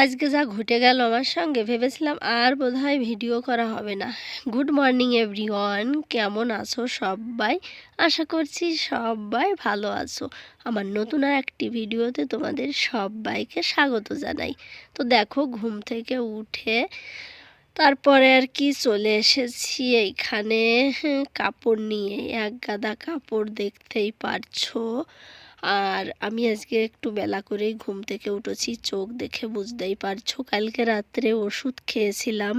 আজকে যা ঘটে গেল আমার সঙ্গে, ভেবেছিলাম আর বোধহয় ভিডিও করা হবে না। গুড মর্নিং এভরিওয়ান, কেমন আছো সবাই? আশা করছি সবাই ভালো আছো। আমার নতুন আর একটি ভিডিওতে তোমাদের সবাইকে স্বাগত জানাই। তো দেখো, ঘুম থেকে উঠে তারপরে আর কি চলে এসেছি এইখানে কাপড় নিয়ে। এক গাদা কাপড়, দেখতেই পারছো। আর আমি আজকে একটু বেলা করেই ঘুম থেকে উঠেছি, চোখ দেখে বুঝতেই পারছো। কালকে রাত্রে ওষুধ খেয়েছিলাম,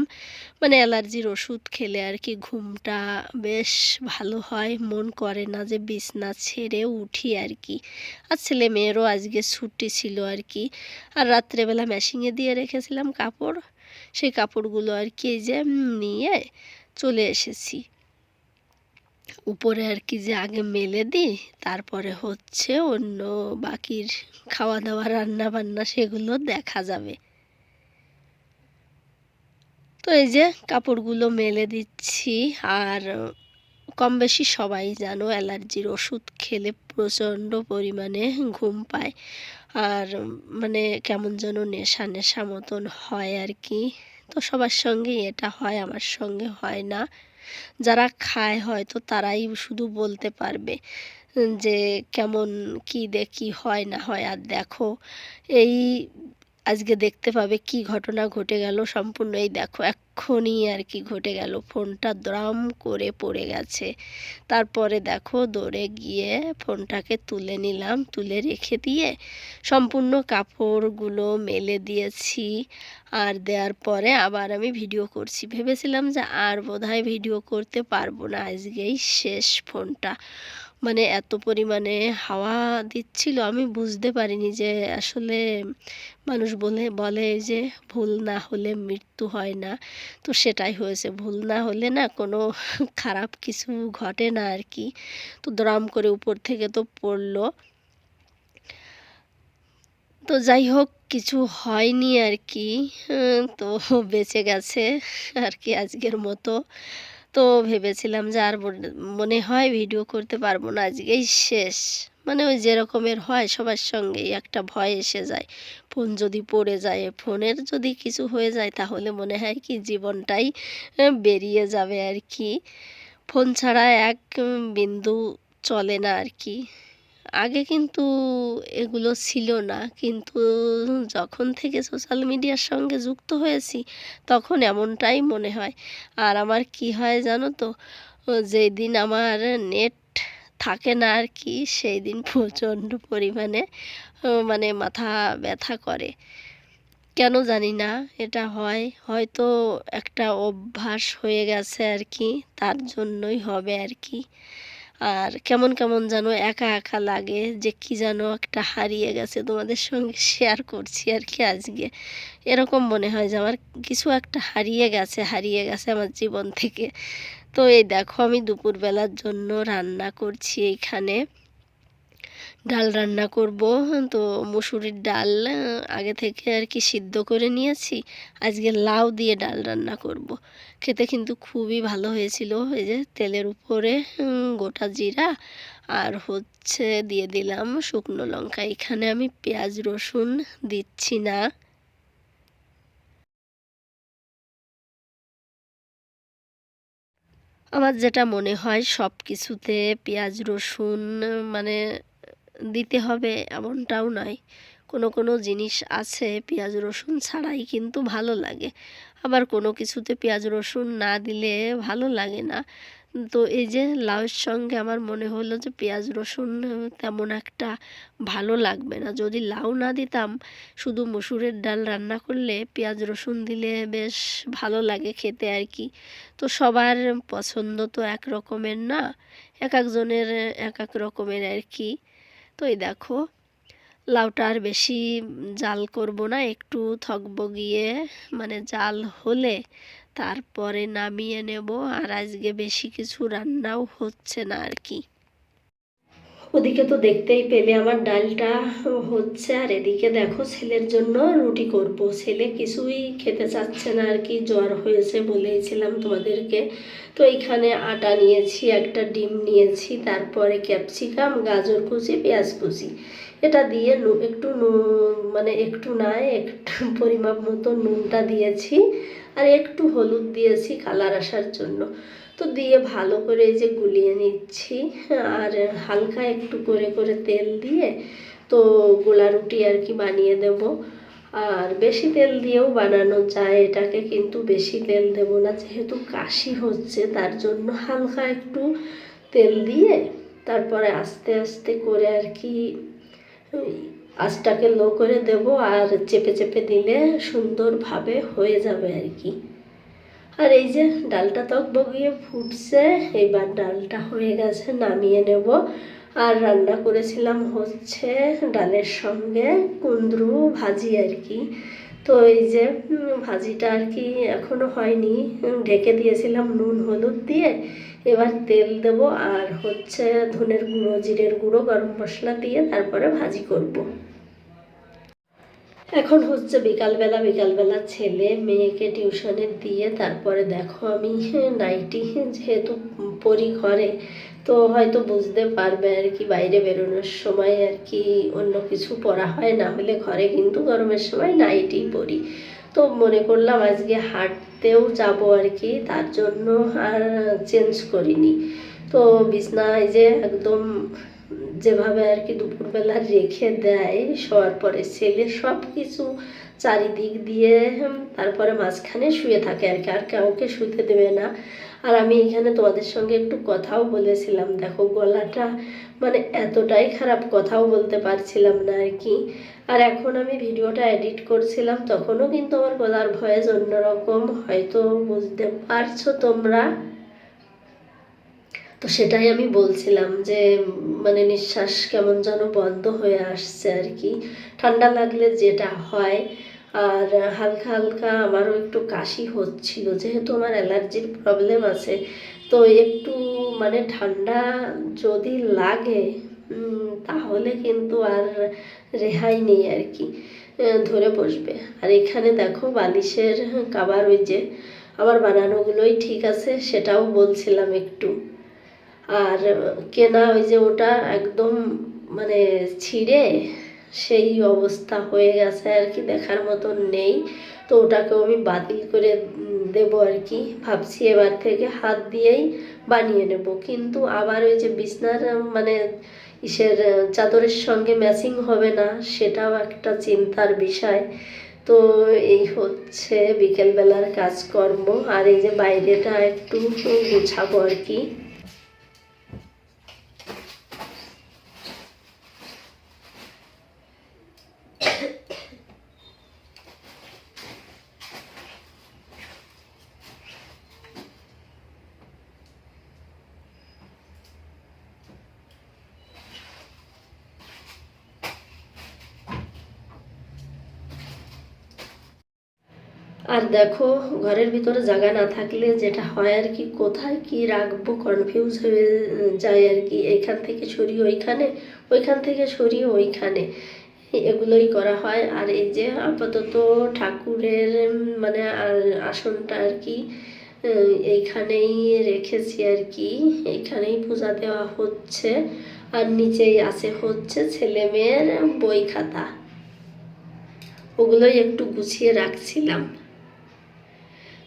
মানে অ্যালার্জির ওষুধ খেলে আর কি ঘুমটা বেশ ভালো হয়, মন করে না যে বিছনা ছেড়ে উঠি আর কি। আর ছেলে মেয়েরও আজকে ছুটি ছিল আর কি। আর রাত্রেবেলা মেশিনে দিয়ে রেখেছিলাম কাপড়, সেই কাপড়গুলো আর কি এই যে নিয়ে চলে এসেছি উপরে আর কি, যে আগে মেলে দিই, তারপরে হচ্ছে অন্য বাকির খাওয়া দাওয়া রান্না বান্না সেগুলো দেখা যাবে। তো এই যে কাপড়গুলো মেলে দিচ্ছি। আর কম বেশি সবাই জানো, অ্যালার্জির ওষুধ খেলে প্রচণ্ড পরিমাণে ঘুম পায়। আর মানে কেমন যেন নেশা নেশা মতন হয় আর কি। তো সবার সঙ্গেই এটা হয়, আমার সঙ্গে হয় না। যারা খায় হয়তো তারাই শুধু বলতে পারবে যে কেমন কি দেখি হয় না হয়। আর দেখো, এই আজকে দেখতে পাবে কি ঘটনা ঘটে গেল সম্পূর্ণ। এই দেখো, এক্ষুনি আর কি ঘটে গেল, ফোনটা দ্রাম করে পড়ে গেছে। তারপরে দেখো, দৌড়ে গিয়ে ফোনটাকে তুলে নিলাম, তুলে রেখে দিয়ে সম্পূর্ণ কাপড়গুলো মেলে দিয়েছি। আর দেওয়ার পরে আবার আমি ভিডিও করছি। ভেবেছিলাম যে আর বোধহয় ভিডিও করতে পারবো না, আজকেই শেষ ফোনটা। মানে এত পরিমাণে হাওয়া দিচ্ছিল, আমি বুঝতে পারিনি যে আসলে মানুষ বলে যে ভুল না হলে মৃত্যু হয় না। তো সেটাই হয়েছে, ভুল না হলে না কোনো খারাপ কিছু ঘটে না আর কি। তো দড়াম করে উপর থেকে তো পড়লো। তো যাই হোক, কিছু হয়নি আর কি। তো বেঁচে গেছে আর কি আজকের মতো। তো ভেবেছিলাম যে আর মনে হয় ভিডিও করতে পারবো না, আজকেই শেষ। মানে ওই যেরকমের হয় সবার সঙ্গেই একটা ভয় এসে যায়, ফোন যদি পড়ে যায়, ফোনের যদি কিছু হয়ে যায়, তাহলে মনে হয় কি জীবনটাই বেরিয়ে যাবে আর কি। ফোন ছাড়া এক বিন্দু চলে না আর কি। আগে কিন্তু এগুলো ছিল না, কিন্তু যখন থেকে সোশ্যাল মিডিয়ার সঙ্গে যুক্ত হয়েছি তখন এমনটাই মনে হয়। আর আমার কি হয় জানো তো, যেদিন আমার নেট থাকে না আর কি, সেই দিন প্রচণ্ড পরিমাণে মানে মাথা ব্যথা করে। কেন জানি না, এটা হয় হয়তো একটা অভ্যাস হয়ে গেছে আর কি, তার জন্যই হবে আর কি। আর কেমন কেমন যেন একা একা লাগে, যে কি যেন একটা হারিয়ে গেছে, তোমাদের সঙ্গে শেয়ার করছি আর কি আজকে। এরকম মনে হয় যে আমার কিছু একটা হারিয়ে গেছে আমার জীবন থেকে। তো এই দেখো, আমি দুপুরবেলার জন্য রান্না করছি এইখানে, ডাল রান্না করব। তো মুসুরির ডাল আগে থেকে আর কি সিদ্ধ করে নিয়েছি, আজকে লাউ দিয়ে ডাল রান্না করব। খেতে কিন্তু খুবই ভালো হয়েছিল। এই যে তেলের উপরে গোটা জিরা আর হচ্ছে দিয়ে দিলাম শুকনো লঙ্কা। এখানে আমি পেঁয়াজ রসুন দিচ্ছি না। আমার যেটা মনে হয়, সব কিছুতে পেঁয়াজ রসুন মানে দিতে হবে এমনটাও নয়। কোনো কোনো জিনিস আছে পেঁয়াজ রসুন ছাড়াই কিন্তু ভালো লাগে, আবার কোনো কিছুতে পেঁয়াজ রসুন না দিলে ভালো লাগে না। তো এই যে লাউয়ের সঙ্গে আমার মনে হলো যে পেঁয়াজ রসুন তেমন একটা ভালো লাগবে না যদি লাউ না দিতাম। শুধু মসুরের ডাল রান্না করলে পেঁয়াজ রসুন দিলে বেশ ভালো লাগে খেতে আর কি। তো সবার পছন্দ তো এক রকমের না, এক একজনের এক এক রকমের আর কি। তো এই দেখো, লাউটা আর বেশি জাল করব না, একটু থকবগিয়ে মানে জাল হলে তারপরে নামিয়ে নেব। আর আজকে বেশি কিছু রান্নাও হচ্ছে না আর কি। ওদিকে তো দেখতেই পেলে আমার ডালটা হচ্ছে, আর এদিকে দেখো ছেলের জন্য রুটি করব। ছেলে কিছুই খেতে চাচ্ছে না আর কি, জ্বর হয়েছে বলেইছিলাম তোমাদেরকে। তো এইখানে আটা নিয়েছি, একটা ডিম নিয়েছি, তারপরে ক্যাপসিকাম, গাজর কুচি, পেঁয়াজ কুচি, এটা দিয়ে একটু মানে একটু না একটু পরিমাপ মতো নুনটা দিয়েছি, আর একটু হলুদ দিয়েছি কালার আসার জন্য। তো দিয়ে ভালো করে এই যে গুলিয়ে নিচ্ছি, আর হালকা একটু করে করে তেল দিয়ে তো গোলা রুটি আর কি বানিয়ে দেব। আর বেশি তেল দিয়েও বানানো যায় এটাকে, কিন্তু বেশি তেল দেব না, যেহেতু কাশি হচ্ছে তার জন্য হালকা একটু তেল দিয়ে তারপরে আস্তে আস্তে করে আর কি আঁচটাকে লো করে দেব, আর চেপে চেপে দিলে সুন্দরভাবে হয়ে যাবে আর কি। আর এই যে ডালটা বগিয়ে ফুটছে, এবার ডালটা হয়ে গেছে, নামিয়ে নেব। আর রান্না করেছিলাম হচ্ছে ডালের সঙ্গে কুঁদরু ভাজি আর কি। তো এই যে ভাজিটা আর কি এখনো হয়নি, ঢেকে দিয়েছিলাম নুন হলুদ দিয়ে। এবার তেল দেব, আর হচ্ছে ধনের গুঁড়ো, জিরের গুঁড়ো, গরম মশলা দিয়ে তারপরে ভাজি করব। এখন হচ্ছে বিকালবেলা ছেলে মেয়েকে টিউশনে দিয়ে তারপরে দেখো আমি নাইটি যেহেতু পরি ঘরে, তো হয়তো বুঝতে পারবে আর কি, বাইরে বেরোনোর সময় আর কি অন্য কিছু পরা হয়, না হলে ঘরে কিন্তু গরমের সময় নাইটি পরি। তো মনে করলাম আজকে হাঁটতেও যাব আর কি, তার জন্য আর চেঞ্জ করিনি। তো বিছনায় যে একদম যেভাবে আর কি দুপুরবেলা রেখে দেয় শোয়ার পরে, ছেলে সব কিছু চারিদিক দিয়ে তারপরে মাঝখানে শুয়ে থাকে আর কি, আর কাউকে শুতে দেবে না। আর আমি এখানে তোমাদের সঙ্গে একটু কথাও বলেছিলাম, দেখো গলাটা মানে এতটাই খারাপ, কথাও বলতে পারছিলাম না আর কি। আর এখন আমি ভিডিওটা এডিট করছিলাম, তখনও কিন্তু আমার গলার ভয়েস অন্যরকম, হয়তো বুঝতে পারছো তোমরা। তো সেটাই আমি বলছিলাম যে মানে নিঃশ্বাস কেমন যেন বন্ধ হয়ে আসছে আর কি, ঠান্ডা লাগলে যেটা হয়। আর হালকা হালকা আমারও একটু কাশি হচ্ছিল, যেহেতু আমার অ্যালার্জির প্রবলেম আছে। তো একটু মানে ঠান্ডা যদি লাগে তাহলে কিন্তু আর রেহাই নেই আর কি, ধরে বসবে। আর এখানে দেখো বালিশের কাভার, ওই যে আমার বানানোগুলোই ঠিক আছে সেটাও বলছিলাম একটু। আর কেনা ওই যে ওটা একদম মানে ছিঁড়ে সেই অবস্থা হয়ে গেছে আর কি, দেখার মতন নেই। তো ওটাকেও আমি বাতিল করে দেবো আর কি, ভাবছি এবার থেকে হাত দিয়েই বানিয়ে নেব। কিন্তু আবার ওই যে বিছনার মানে ইসের চাদরের সঙ্গে ম্যাচিং হবে না, সেটাও একটা চিন্তার বিষয়। তো এই হচ্ছে বিকেলবেলার কাজকর্ম। আর এই যে বাইরেটা একটু গুছাবো আর কি। আর দেখো ঘরের ভিতরে জায়গা না থাকলে যেটা হয় আর কি, কোথায় কি রাখবো কনফিউজ হয়ে যায় আর কি, এইখান থেকে সরিয়ে ওইখানে, ওইখান থেকে সরিয়ে ওইখানে, এগুলোই করা হয়। আর এই যে আপাতত ঠাকুরের মানে আসনটা আর কি এইখানেই রেখেছি আর কি, এইখানেই পূজা দেওয়া হচ্ছে। আর নিচেই আছে হচ্ছে ছেলে মেয়ের বই খাতা, ওগুলোই একটু গুছিয়ে রাখছিলাম।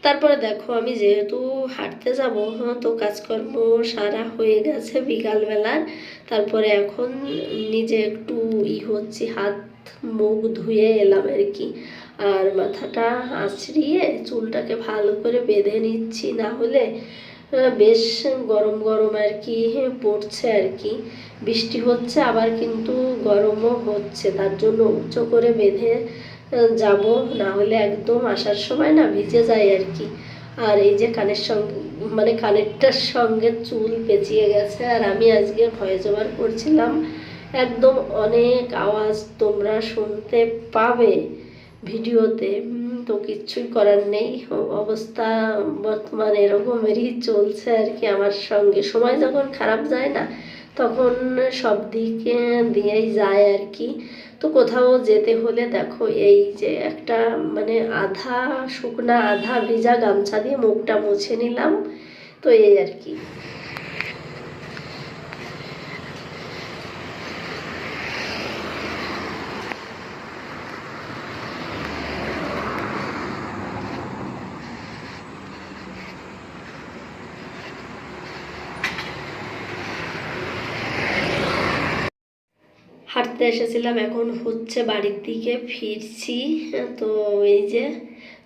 তারপরে দেখো আমি যেহেতু হাঁটতে যাব, তো কাজকর্ম সারা হয়ে গেছে বিকালবেলার। তারপরে এখন নিজে একটু হচ্ছে হাত মুখ ধুয়ে এলাম আর কি, আর মাথাটা আঁচড়িয়ে চুলটাকে ভালো করে বেঁধে নিচ্ছি, না হলে বেশ গরম গরম আর কি পড়ছে আর কি, বৃষ্টি হচ্ছে আবার কিন্তু গরমও হচ্ছে, তার জন্য উঁচু করে বেঁধে যাব, না হলে একদম আসার সময় না ভিজে যায় আর কি। আর এই যে কানের সঙ্গে মানে কানেরটার সঙ্গে চুল পেঁচিয়ে গেছে, আর আমি আজকে ভয়েস ওভার করছিলাম, একদম অনেক আওয়াজ তোমরা শুনতে পাবে ভিডিওতে। তো কিচ্ছুই করার নেই, অবস্থা বর্তমানে এরকমেরই চলছে আর কি আমার সঙ্গে। সময় যখন খারাপ যায় না, তখন সব দিকে দিয়েই যায় আর কি। তো কোথাও যেতে হলে দেখো এই যে একটা মানে আধা শুকনা আধা ভিজা গামছা দিয়ে মুখটা মুছে নিলাম, তো এই আর কি। হাঁটতে এসেছিলাম, এখন হচ্ছে বাড়ির দিকে ফিরছি। তো এই যে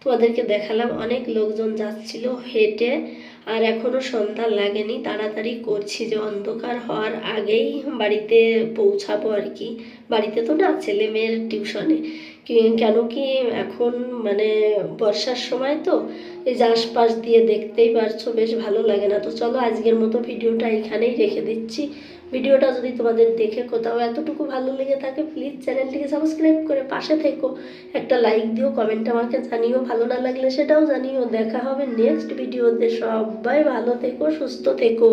তোমাদেরকে দেখালাম অনেক লোকজন যাচ্ছিল হেঁটে, আর এখনও সন্ধ্যা লাগেনি, তাড়াতাড়ি করছি যে অন্ধকার হওয়ার আগেই বাড়িতে পৌঁছাবো আর কি। বাড়িতে তো না, ছেলে মেয়ের টিউশনে। কেন কি এখন মানে বর্ষার সময় তো এই যে আশপাশ দিয়ে দেখতেই পারছো, বেশ ভালো লাগে না। তো চলো আজকের মতো ভিডিওটা এখানেই রেখে দিচ্ছি। ভিডিওটা যদি তোমাদের দেখে কোথাও এতটুকু ভালো লেগে থাকে, প্লিজ চ্যানেলটিকে সাবস্ক্রাইব করে পাশে থেকো, একটা লাইক দিও, কমেন্ট আমাকে জানিও, ভালো না লাগলে সেটাও জানিও। দেখা হবে নেক্সট ভিডিওতে। সবাই ভালো থেকো, সুস্থ থেকো।